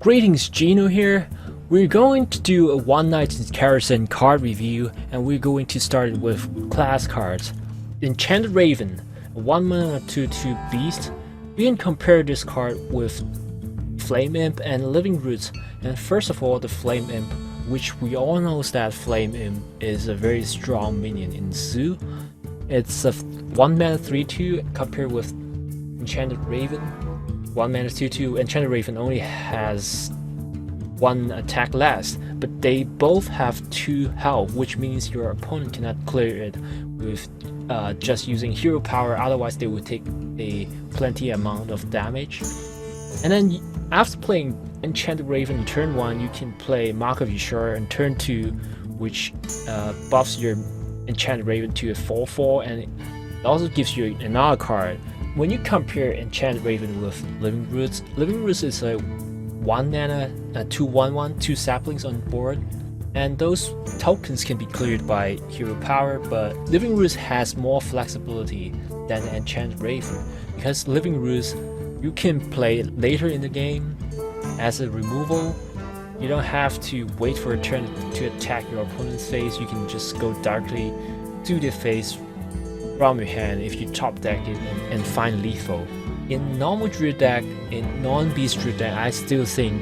Greetings, Gino here. We're going to do a One Night in Karazhan card review, and we're going to start with class cards. Enchanted Raven, a 1-mana 2/2 beast. We can compare this card with Flame Imp and Living Roots. And first of all, the Flame Imp, which we all know that Flame Imp is a very strong minion in Zoo. It's a 1-mana 3/2 compared with Enchanted Raven. 1-mana 2/2. Enchanted Raven only has 1 attack less, but they both have 2 health, which means your opponent cannot clear it with just using hero power, otherwise they would take a plenty amount of damage. And then after playing Enchanted Raven in turn 1, you can play Mark of Yashar in turn 2, which buffs your Enchanted Raven to a 4/4, and it also gives you another card. When you compare Enchanted Raven with Living Roots is a 1-mana 2/1/1, 2 saplings on board, and those tokens can be cleared by hero power, but Living Roots has more flexibility than Enchanted Raven, because Living Roots you can play later in the game as a removal. You don't have to wait for a turn to attack your opponent's face. You can just go directly to the face from your hand if you top deck it and find lethal. In normal Druid deck, in non-beast Druid deck, I still think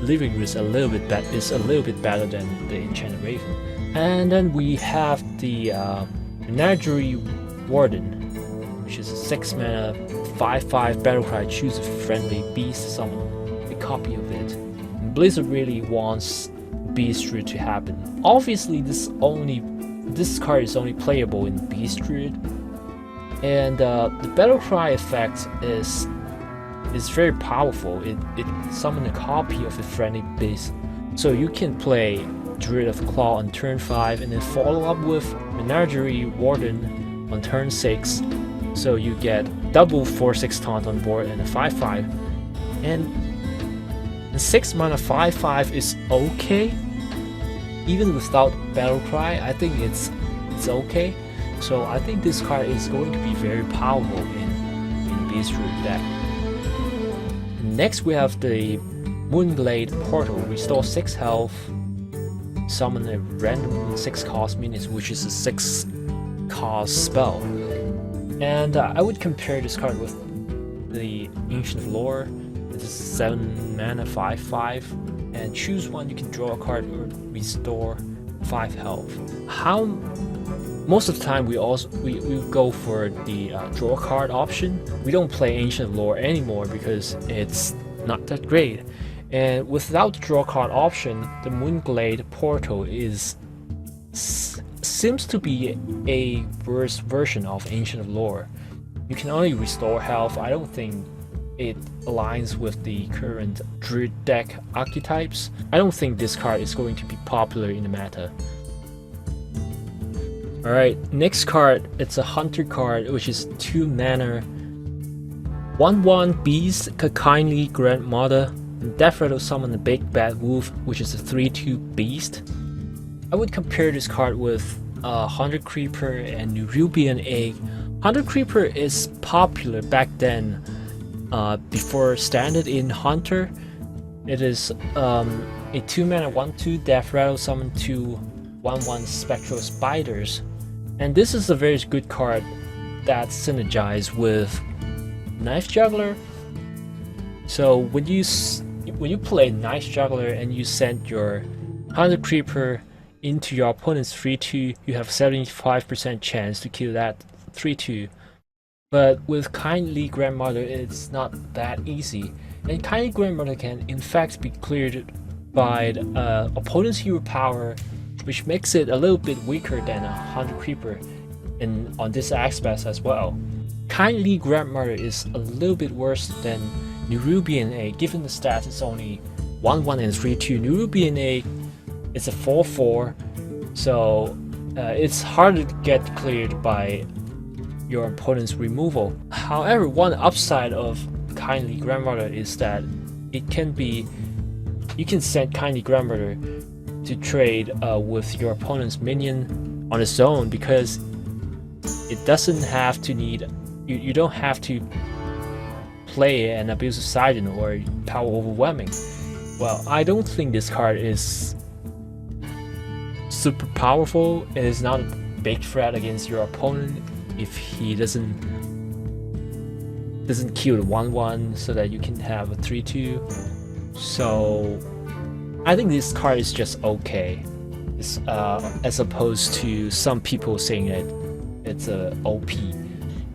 Living Roots is a little bit better than the Enchanted Raven. And then we have the Menagerie Warden, which is a 6-mana 5/5 battlecry. Choose a friendly beast, summon a copy of it. And Blizzard really wants Beast Druid to happen. Obviously, this card is only playable in Beast Druid, and the battle cry effect is very powerful. It summons a copy of a friendly beast, so you can play Druid of Claw on turn 5 and then follow up with Menagerie Warden on turn 6, so you get double 4/6 taunt on board and a 5/5. And the 6-mana 5/5 is okay. Even without Battle Cry, I think it's okay. So I think this card is going to be very powerful in Beast Druid deck. Next we have the Moonglade Portal. Restore 6 health. Summon a random 6-cost minion, which is a 6-cost spell. And I would compare this card with the Ancient of Lore. It's a 7-mana 5/5. And choose one, you can draw a card or restore 5 health. Most of the time we go for the draw card option. We don't play Ancient Lore anymore because it's not that great. And without the draw card option, the Moonglade Portal seems to be a worse version of Ancient Lore. You can only restore health. I don't think it aligns with the current Druid deck archetypes. I don't think this card is going to be popular in the meta. Alright, next card, it's a Hunter card, which is 2-mana 1/1 beast, Kindly Grandmother. Death Rattle summon a Big Bad Wolf, which is a 3/2 beast. I would compare this card with Hunter Creeper and Nerubian Egg. Hunter Creeper is popular back then. Before standard in Hunter, it is a 2-mana 1/2 Death Rattle, summon 2 1/1 Spectral Spiders, and this is a very good card that synergizes with Knife Juggler. So when you play Knife Juggler and you send your Hunter Creeper into your opponent's 3/2, you have 75% chance to kill that 3/2. But with Kindly Grandmother, it's not that easy. And Kindly Grandmother can in fact be cleared by the opponent's hero power, which makes it a little bit weaker than a Hunter Creeper on this aspect as well. Kindly Grandmother is a little bit worse than Nerubian Egg, given the stats it's only 1/1 and 3/2. Nerubian Egg is a 4/4, so it's hard to get cleared by your opponent's removal. However, one upside of Kindly Grandmother is that you can send Kindly Grandmother to trade with your opponent's minion on its own, because it doesn't have to you don't have to play an Abusive Sidon or Power Overwhelming. Well, I don't think this card is super powerful. It is not a big threat against your opponent if he doesn't kill the 1/1 so that you can have a 3/2. So I think this card is just okay. As opposed to some people saying that it's a OP.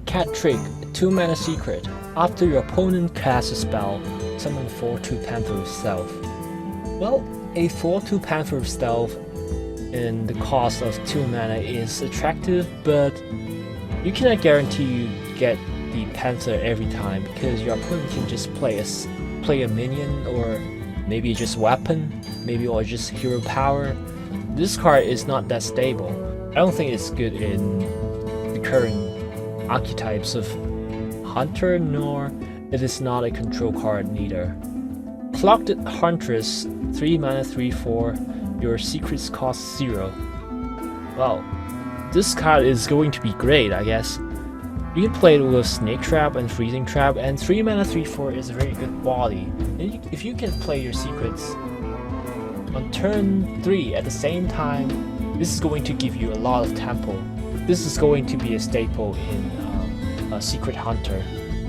Cat Trick, 2-mana secret. After your opponent casts a spell, summon 4/2 Panther with Stealth. Well, a 4/2 Panther with Stealth in the cost of 2 mana is attractive, but you cannot guarantee you get the Panther every time because your opponent can just play a minion or maybe just weapon, maybe or just hero power. This card is not that stable. I don't think it's good in the current archetypes of Hunter, nor it is not a control card neither. Clocked Huntress, 3 mana 3/4, your secrets cost 0. Well, this card is going to be great, I guess. You can play it with Snake Trap and Freezing Trap, and 3 mana 3/4 is a very good quality. And if you can play your secrets on turn 3 at the same time, this is going to give you a lot of tempo. This is going to be a staple in Secret Hunter.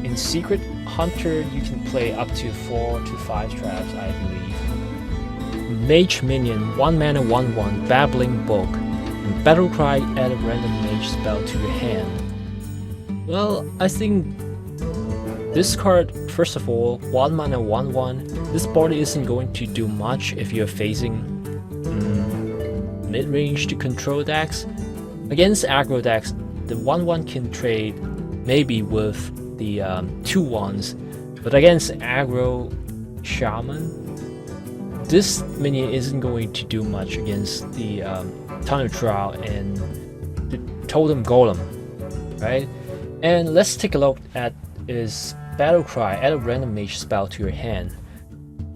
In Secret Hunter, you can play up to 4 to 5 traps, I believe. Mage Minion, 1 mana 1/1, Babbling Book, and Battle Cry, add a random mage spell to your hand. Well, I think this card, first of all, 1 mana 1/1, this body isn't going to do much if you're facing mid-range to control decks. Against aggro decks, the 1/1 can trade maybe with the 2/1s, but against aggro Shaman, this minion isn't going to do much against the Tunnel Trial and the Totem Golem, right? And let's take a look at is Battle Cry, add a random mage spell to your hand.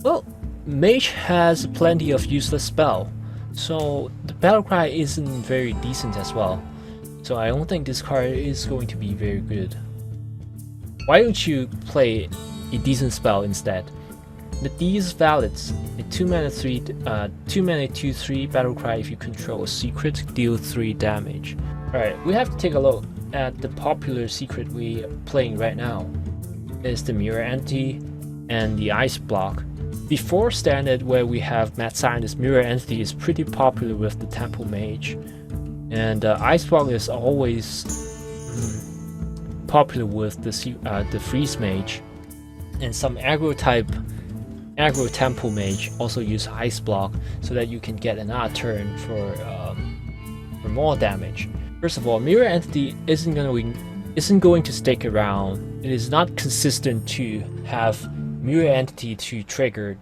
Well, mage has plenty of useless spell, so the Battle Cry isn't very decent as well. So I don't think this card is going to be very good. Why don't you play a decent spell instead? Medea's Valets, a 2 mana 2/3 Battle Cry. If you control a secret, deal 3 damage. Alright, we have to take a look at the popular secret we are playing right now. Is the Mirror Entity and the Ice Block. Before Standard, where we have Mad Scientist, Mirror Entity is pretty popular with the Temple Mage, and Ice Block is always popular with the Freeze Mage, and some aggro Temple Mage also use Ice Block so that you can get another turn for more damage. First of all, Mirror Entity isn't going to stick around. It is not consistent to have Mirror Entity to trigger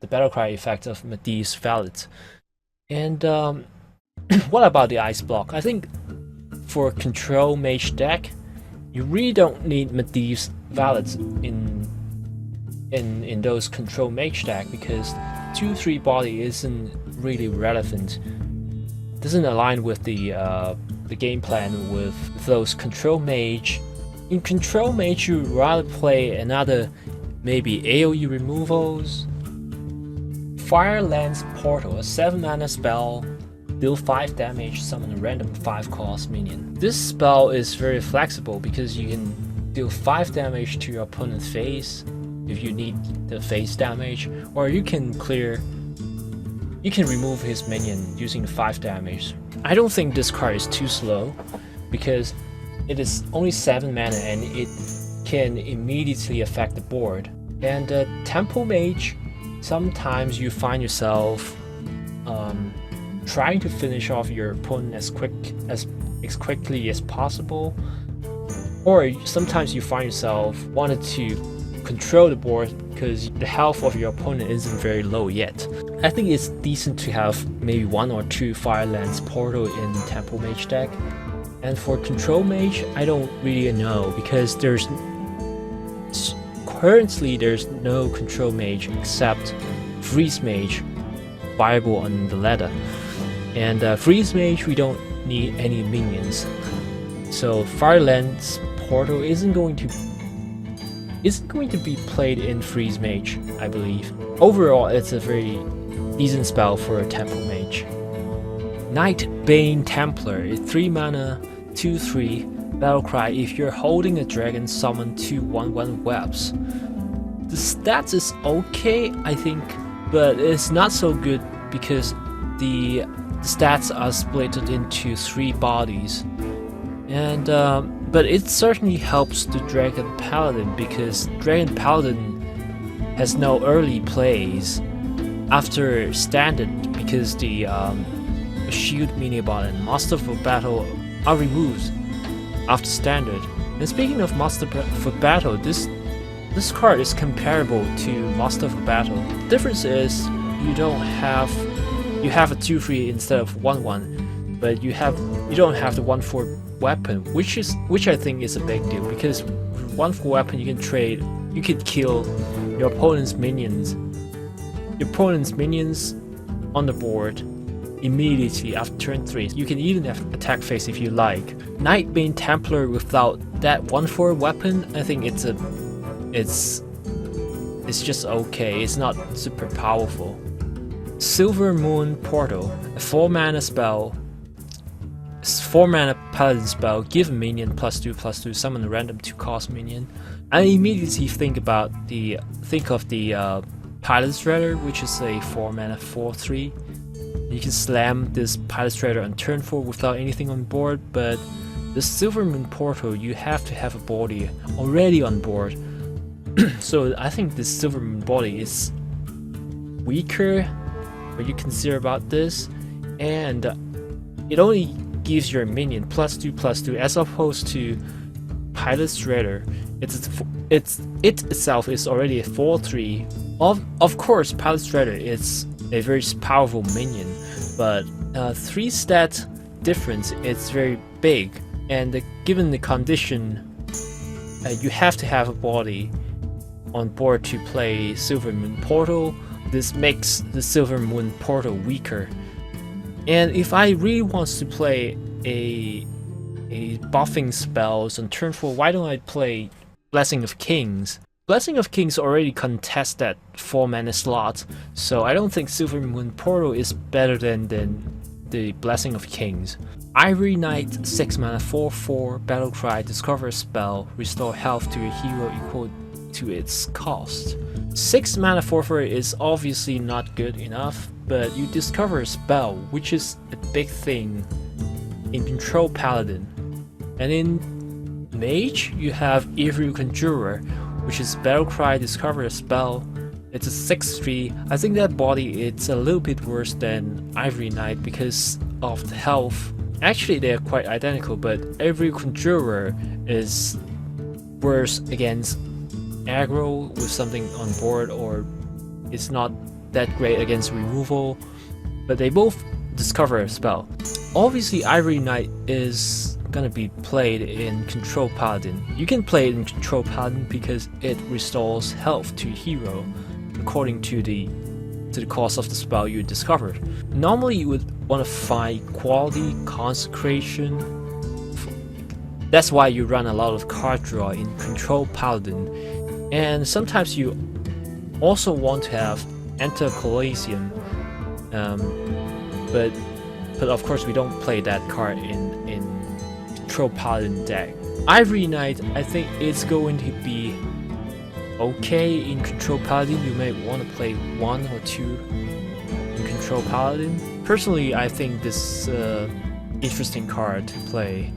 the Battle Cry effect of Medea's Valet. And what about the Ice Block? I think for control mage deck, you really don't need Medea's Valet in those control mage deck because 2/3 body isn't really relevant. Doesn't align with the game plan with those control mage. In control mage, you rather play another maybe AoE removals. Firelands Portal, a 7 mana spell, deal 5 damage, summon a random 5-cost minion. This spell is very flexible because you can deal 5 damage to your opponent's face if you need the face damage, or you can remove his minion using the 5 damage. I don't think this card is too slow because it is only 7 mana and it can immediately affect the board. And Temple Mage, sometimes you find yourself trying to finish off your opponent as quickly as possible, or sometimes you find yourself wanted to control the board because the health of your opponent isn't very low yet. I think it's decent to have maybe 1 or 2 Firelands Portal in Temple Mage deck. And for Control Mage, I don't really know because currently there's no Control Mage except Freeze Mage viable on the ladder. And Freeze Mage, we don't need any minions. So Firelands Portal isn't going to isn't going to be played in Freeze Mage, I believe. Overall, it's a very decent spell for a Temple Mage. Knight Bane Templar, a 3 mana, 2/3 battlecry. If you're holding a dragon, summon 2 1/1 webs. The stats is okay, I think, but it's not so good because the stats are split into 3 bodies. And but it certainly helps the Dragon Paladin because Dragon Paladin has no early plays after standard because the Shield Minibot and Master for Battle are removed after standard. And speaking of Master for Battle, this card is comparable to Master for Battle. The difference is you have a 2/3 instead of 1/1, but you don't have the 1/4 weapon, which I think is a big deal because with 1/4 weapon you can kill your opponent's minions. Your opponent's minions on the board immediately after turn 3. You can even have attack phase if you like. Knight Bane Templar without that 1/4 weapon, I think it's just okay. It's not super powerful. Silver Moon Portal, a 4 mana spell. 4 mana paladin spell, give a minion +2/+2, summon a random 2-cost minion. I immediately think of the Pilot Shredder, which is a 4 mana 4/3. You can slam this Pilot Shredder on turn 4 without anything on board, but the Silver Moon Portal, you have to have a body already on board. So I think this Silver Moon body is weaker when you consider about this, and it only gives your minion +2/+2 as opposed to Pilot Shredder. It itself is already a 4/3. Of course, Pilot Shredder is a very powerful minion, but 3 stat difference is very big, and given the condition, you have to have a body on board to play Silver Moon Portal. This makes the Silver Moon Portal weaker. And if I really want to play a buffing spells on turn 4, why don't I play Blessing of Kings? Blessing of Kings already contests that 4 mana slot, so I don't think Silver Moon Portal is better than the Blessing of Kings. Ivory Knight, 6 mana 4/4 battlecry, discover a spell, restore health to a hero equal to its cost. 6 mana 4/4 is obviously not good enough, but you discover a spell, which is a big thing in Control Paladin. And in Mage, you have Evil Conjurer, which is battlecry, discover a spell. It's a 6/3. I think that body it's a little bit worse than Ivory Knight because of the health. Actually, they are quite identical, but every Conjurer is worse against aggro with something on board, or it's not that great against removal, but they both discover a spell. Obviously, Ivory Knight is gonna be played in Control Paladin. You can play it in Control Paladin because it restores health to hero according to the cost of the spell you discovered. Normally you would want to find quality consecration. That's why you run a lot of card draw in Control Paladin. And sometimes you also want to have Enter Coliseum, but of course we don't play that card in Control Paladin deck. Ivory Knight, I think it's going to be okay in Control Paladin. You may want to play 1 or 2 in Control Paladin. Personally, I think this interesting card to play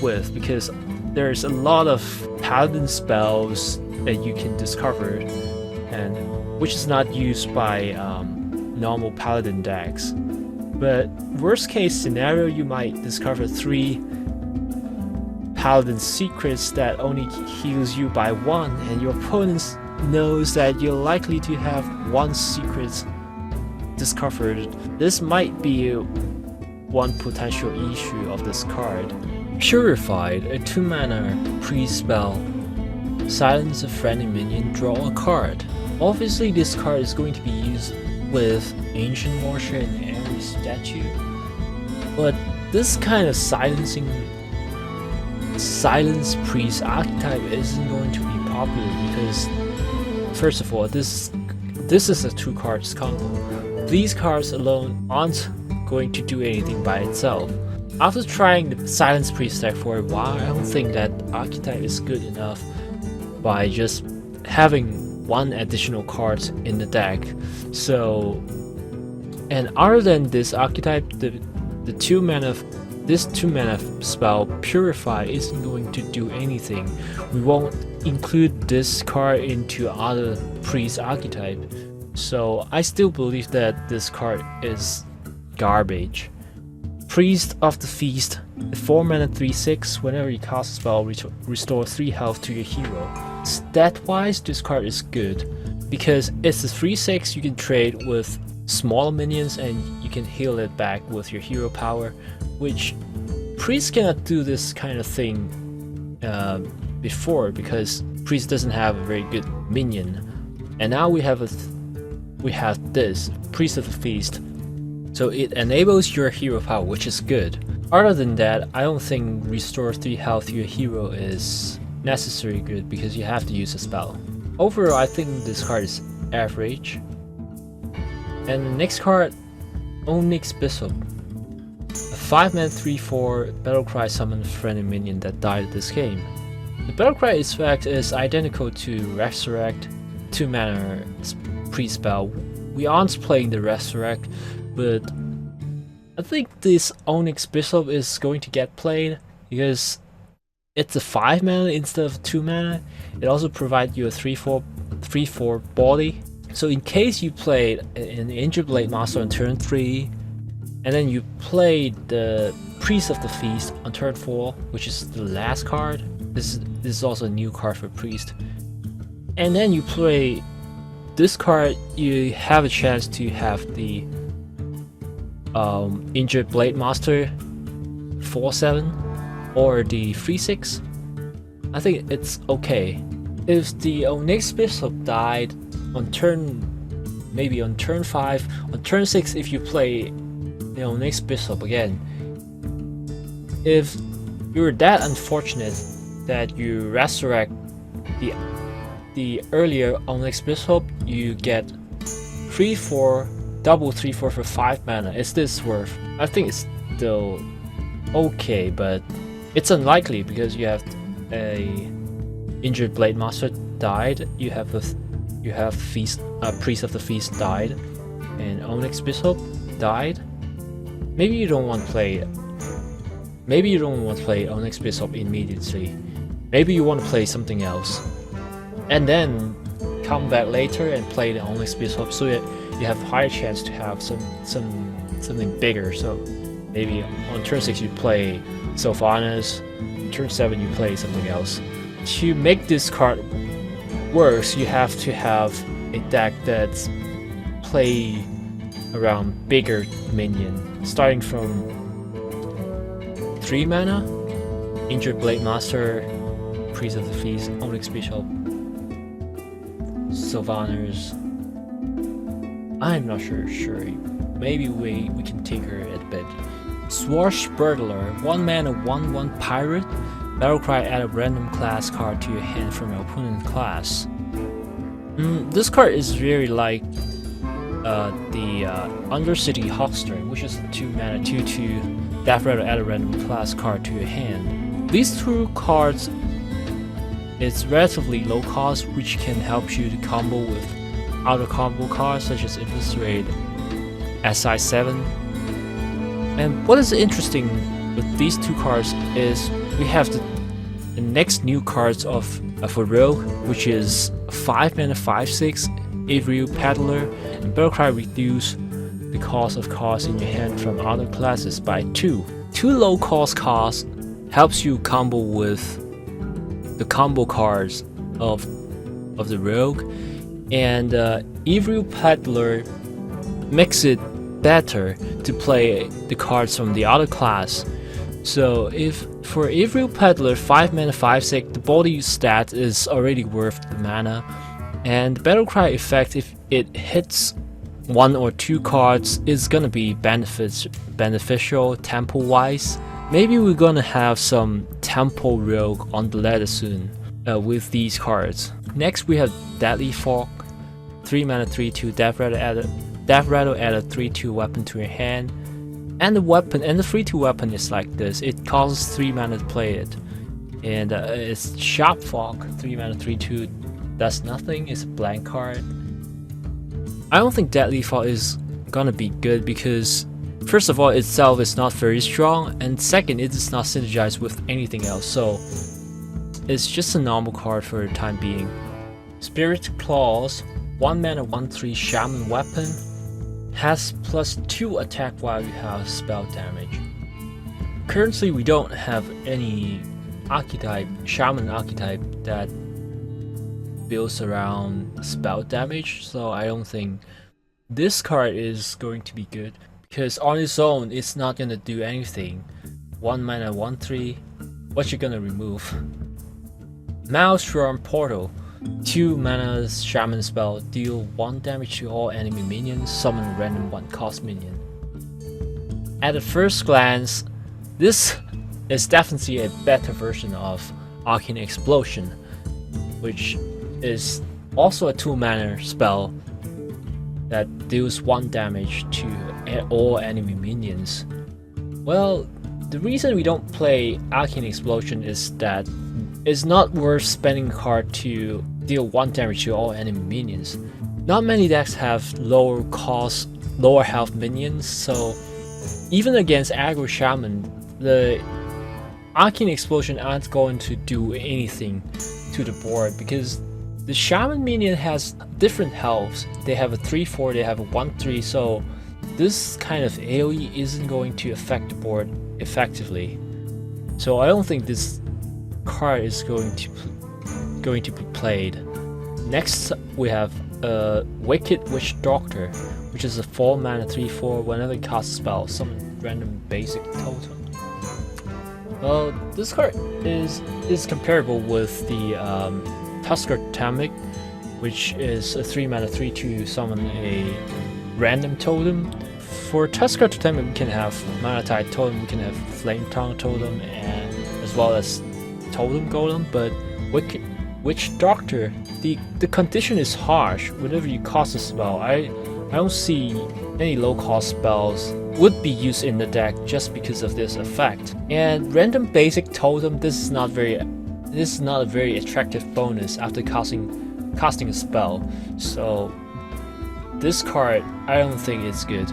with because there's a lot of Paladin spells that you can discover, and which is not used by normal Paladin decks. But worst case scenario, you might discover 3 Paladin secrets that only heals you by 1, and your opponent knows that you're likely to have 1 secret discovered. This might be one potential issue of this card. Purified, a 2 mana priest spell. Silence a friendly minion, draw a card. Obviously this card is going to be used with Ancient Warrior and Ares Statue, but this kind of silence priest archetype isn't going to be popular because, first of all, this is a 2 cards combo. These cards alone aren't going to do anything by itself. After trying the Silence Priest deck for a while, I don't think that Archetype is good enough by just having 1 additional card in the deck. So, and other than this Archetype, the 2 mana, this 2 mana spell Purify isn't going to do anything. We won't include this card into other Priest Archetype. So I still believe that this card is garbage. Priest of the Feast, 4 mana 3/6, whenever you cast a spell, restore 3 health to your hero. Stat-wise, this card is good, because it's a 3/6 you can trade with smaller minions and you can heal it back with your hero power, which Priest cannot do this kind of thing before, because Priest doesn't have a very good minion. And now we have this, Priest of the Feast. So it enables your hero power, which is good. Other than that, I don't think restore 3 health to your hero is necessarily good, because you have to use a spell. Overall, I think this card is average. And the next card, Onyx Bishop. A 5 mana 3/4 Battlecry summon friendly minion that died this game. The Battlecry effect is identical to Resurrect, 2 mana pre-spell. We aren't playing the Resurrect, but I think this Onyx Bishop is going to get played because it's a 5 mana instead of 2 mana. It also provides you a 3/4 body. So in case you played an Injured Blade Master on turn 3, and then you played the Priest of the Feast on turn 4, which is the last card. This is also a new card for Priest. And then you play this card, you have a chance to have the Injured Blade Master 4/7 or the 3/6. I think it's okay. If the Onyx Bishop died on maybe on turn 5, on turn 6 if you play the Onyx Bishop again, if you're that unfortunate that you resurrect the earlier Onyx Bishop, you get 3/4, double 3/4 for 5 mana. Is this worth? I think it's still okay, but it's unlikely because you have a Injured Blade Master died, you have Priest of the Feast died, and Onyx Bishop died. Maybe you don't want to play. Maybe you don't want to play Onyx Bishop immediately. Maybe you want to play something else, and then come back later and play the Onyx Bishop, so that you have higher chance to have something bigger. So maybe on turn 6 you play Sylvanas, turn 7 you play something else. To make this card works, you have to have a deck that's play around bigger minion, starting from 3 mana, Injured Blade Master, Priest of the Feast, Onyx Bishop, Sylvanas. I'm not sure. Maybe we can tinker it a bit. Swashbuckler, 1 mana 1/1 pirate. Battlecry, add a random class card to your hand from your opponent's class. This card is very like the Undercity Hearthstone, which is a 2 mana 2/2 Death Rattle, add a random class card to your hand. These 2 cards, it's relatively low cost, which can help you to combo with other combo cards such as Eviscerate, SI7. And what is interesting with these 2 cards is we have the next new cards of a rogue, which is 5 mana 5/6 Avril Peddler, and Battlecry reduce the cost of cards in your hand from other classes by 2. 2 low cost cards helps you combo with the combo cards of the rogue, and Avril Peddler makes it better to play the cards from the other class. So if for Avril Peddler 5 mana 5/6, the body stat is already worth the mana, and the Battlecry effect, if it hits 1 or 2 cards, is gonna be beneficial tempo wise. Maybe we're gonna have some tempo rogue on the ladder soon. with these cards. Next we have Deadly Fork, 3 mana 3/2 Death Rattle add a 3/2 weapon to your hand. And the 3/2 weapon is like this. It costs 3 mana to play it. And it's Sharp Fork, 3 mana 3/2, does nothing, it's a blank card. I don't think Deadly Fork is gonna be good because first of all, itself is not very strong, and second, it is not synergized with anything else, so it's just a normal card for the time being. Spirit Claws, 1 mana 1/3 Shaman Weapon, has +2 attack while you have spell damage. Currently we don't have any Shaman archetype that builds around spell damage, so I don't think this card is going to be good, because on its own it's not gonna do anything. 1 mana 1/3, what you gonna remove? Maelstrom Portal, 2 mana Shaman spell, deal 1 damage to all enemy minions, summon a random 1-cost minion. At the first glance, this is definitely a better version of Arcane Explosion, which is also a 2 mana spell that deals 1 damage to all enemy minions. Well, the reason we don't play Arcane Explosion is that it's not worth spending a card to deal 1 damage to all enemy minions. Not many decks have lower cost, lower health minions, so even against aggro Shaman, the Arcane Explosion aren't going to do anything to the board, because the Shaman minion has different healths. They have a 3/4, they have a 1/3, so this kind of AoE isn't going to affect the board effectively. So I don't think this card is going to be played. Next we have Wicked Witch Doctor, which is a 4 mana 3/4. Whenever it casts a spell, summon random basic totem. Well, this card is comparable with the Tusker Totemic, which is a 3 mana 3/2 summon a random totem. For Tusker Totemic we can have Mana Tide Totem, we can have Flame Tongue Totem, and as well as Totem Golem, but Wicked Witch Doctor, the condition is harsh. Whenever you cast a spell, I don't see any low cost spells would be used in the deck just because of this effect. And random basic totem, this is not a very attractive bonus after casting a spell. So this card, I don't think it's good.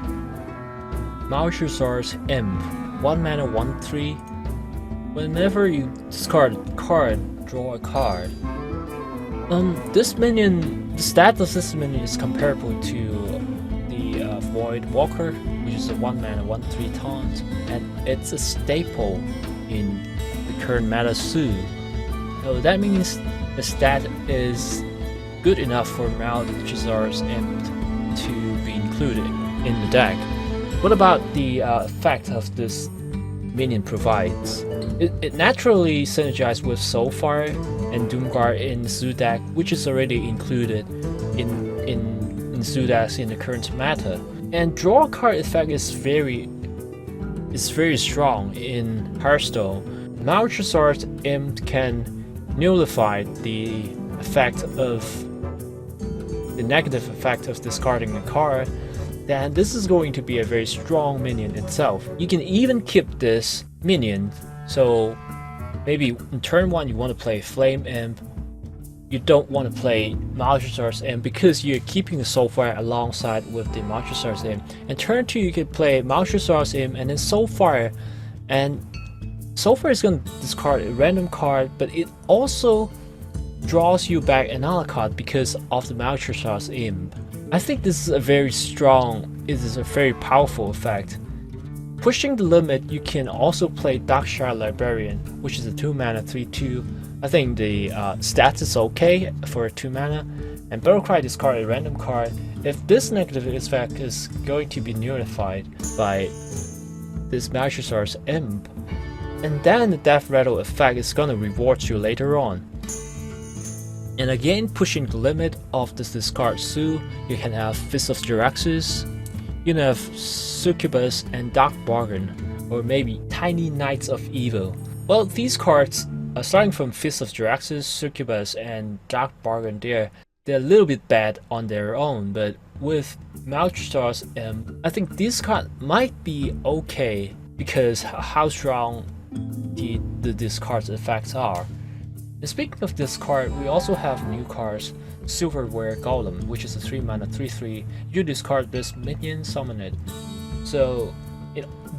Malchusar's Imp, 1 mana 1/3. Whenever you discard a card, draw a card. This minion, the stat of this minion is comparable to the Void Walker, which is a 1 mana 1/3 taunt, and it's a staple in the current meta Su. So that means the stat is good enough for Malchusar's Imp to be included in the deck. What about the effect of this minion provides? It naturally synergizes with Soulfire and Doomguard in the Zoo deck, which is already included in Zoo decks in the current meta. And draw a card effect is very strong in Hearthstone. Malchusar's Imp can nullify the negative effect of discarding a card. Then this is going to be a very strong minion itself. You can even keep this minion, so maybe in turn 1 you want to play Flame Imp, you don't want to play Malchusar's Imp because you're keeping the Soulfire alongside with the Malchusar's Imp. And turn 2 you could play Malchusar's Imp and then Soulfire, and Soulfire is going to discard a random card, but it also draws you back another card because of the Malchusar's Imp. I think this is a very powerful effect. Pushing the limit, you can also play Darkshire Librarian, which is a 2 mana 3/2. I think the stats is okay for a 2 mana, and Battlecry discard a random card. If this negative effect is going to be nullified by this Malchusar's Imp, and then the Death Rattle effect is gonna reward you later on. And again, pushing the limit of this discard Su, you can have Fist of Jaraxxus, you can have Succubus and Dark Bargain, or maybe Tiny Knights of Evil. Well, these cards starting from Fist of Jaraxxus, Succubus, and Dark Bargain, they're a little bit bad on their own, but with Maltristar's I think this card might be okay because how strong the discard's effects are. And speaking of this card, we also have new cards, Silverware Golem, which is a 3-mana 3/3. You discard this minion, summon it. So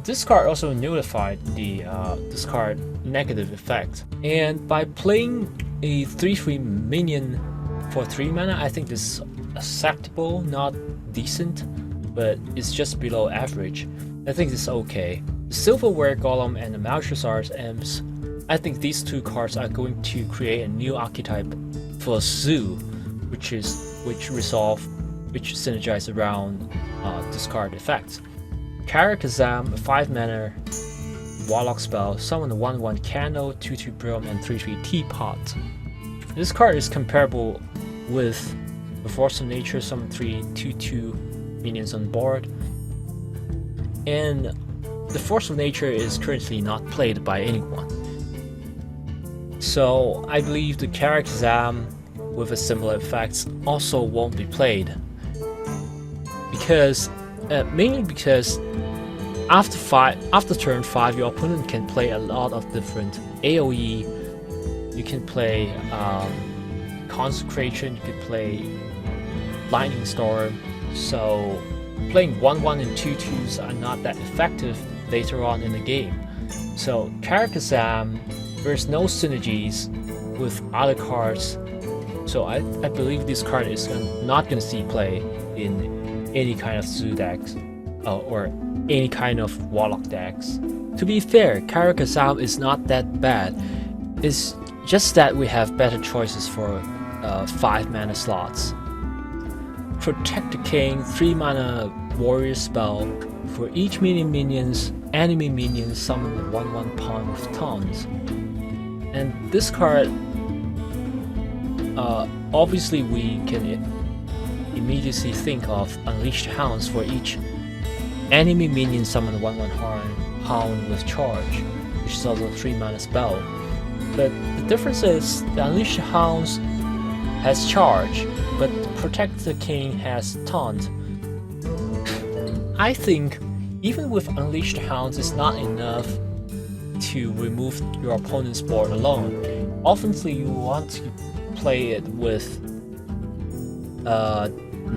this card also nullified the discard negative effect. And by playing a 3/3 minion for 3 mana, I think this is acceptable, not decent, but it's just below average. I think it's okay. The Silverware Golem and the Maltristar's Imps, I think these two cards are going to create a new archetype for Zoo, which synergize around discard effects. Karazhan, a 5-mana Warlock spell, summon a 1/1 Candle, 2/2 Brim, and 3/3 Teapot. This card is comparable with the Force of Nature, summon 3 2/2 minions on board. And the Force of Nature is currently not played by anyone. So I believe the Karazhan with a similar effects also won't be played. Mainly because after turn 5, your opponent can play a lot of different AoE. You can play Consecration, you could play Lightning Storm. So playing 1/1 and 2/2s are not that effective later on in the game. So Karazhan, there's no synergies with other cards. So I believe this card is not going to see play in any kind of Zoo decks or any kind of Warlock decks. To be fair, Karazhan is not that bad. It's just that we have better choices for 5-mana slots. Protect the King, 3-mana warrior spell. For each enemy minions, summon a 1/1 pawn with taunt. And this card, obviously we can immediately think of Unleashed Hounds. For each enemy minion, summon a 1/1 Hound with charge, which is also a 3-mana spell. But the difference is the Unleashed Hounds has charge, but Protect the King has taunt. I think even with Unleashed Hounds, it's not enough to remove your opponent's board alone. Obviously, you want to play it with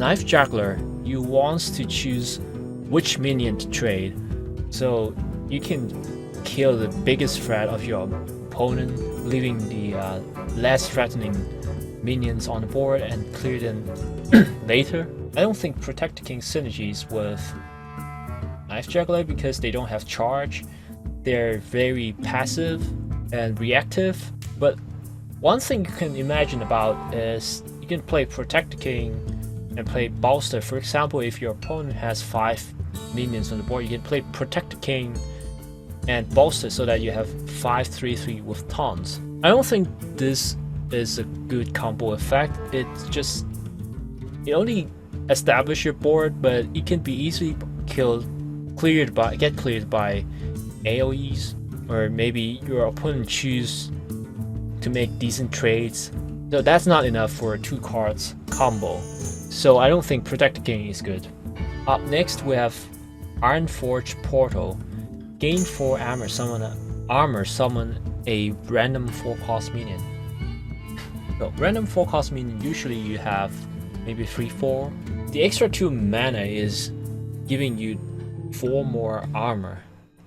Knife Juggler. You want to choose which minion to trade, so you can kill the biggest threat of your opponent, leaving the less threatening minions on the board and clear them later. I don't think Protect the King synergies with Knife Juggler because they don't have charge. They're very passive and reactive. But one thing you can imagine about is you can play Protect the King and play Bolster. For example, if your opponent has 5 minions on the board, you can play Protect the King and Bolster so that you have 5 3/3 with taunts. I don't think this is a good combo effect. It only establishes your board, but it can be easily cleared by AoEs, or maybe your opponent choose to make decent trades. So that's not enough for a 2 cards combo. So I don't think Protect the King is good. Up next we have Ironforge Portal. Gain 4 armor, summon a random 4-cost minion. So random 4-cost minion, usually you have maybe 3/4. The extra 2 mana is giving you 4 more armor.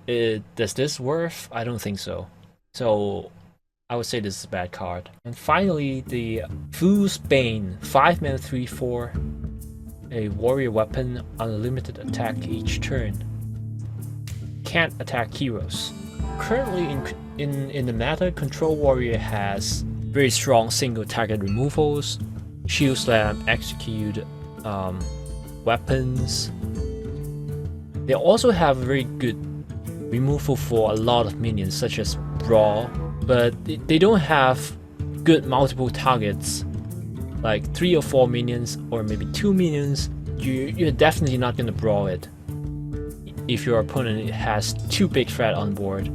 Does this worth? I don't think so. So I would say this is a bad card. And finally, the Fool's Bane, 5-mana 3/4, a warrior weapon, unlimited attack each turn. Can't attack heroes. Currently in the meta, Control Warrior has very strong single target removals, Shield Slam, Execute, weapons. They also have very good removal for a lot of minions, such as Brawl, but they don't have good multiple targets, like 3 or 4 minions, or maybe 2 minions. You're definitely not gonna Brawl it if your opponent has too big threat on board.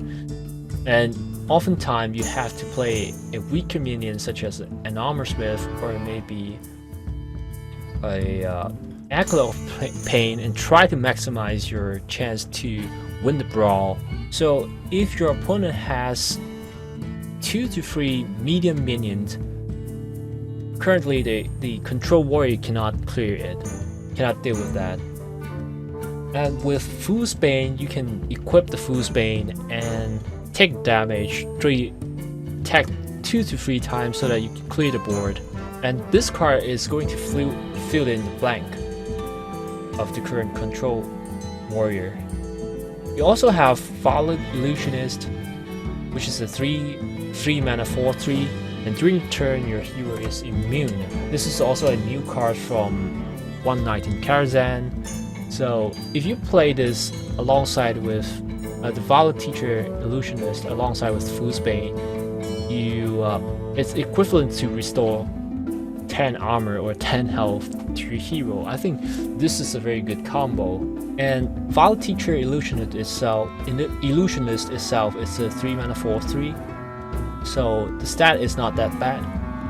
And oftentimes you have to play a weaker minion such as an armor smith or maybe a Acolyte of Pain and try to maximize your chance to win the brawl. So if your opponent has 2 to 3 medium minions, currently the Control Warrior cannot clear it, cannot deal with that. And with Fool's Bane, you can equip the Fool's Bane and take damage, attack 2 to 3 times so that you can clear the board. And this card is going to fill in the blank of the current Control Warrior. You also have Valid Illusionist, which is a 3 mana 4/3, and during turn your hero is immune. This is also a new card from One Night in Karazhan. So if you play this alongside with the Valid Teacher Illusionist alongside with Fool's Bane, it's equivalent to restore 10 armor or 10 health to your hero. I think this is a very good combo. And Valid Teacher Illusionist itself is a 3 mana 4/3, so the stat is not that bad.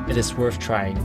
It is worth trying.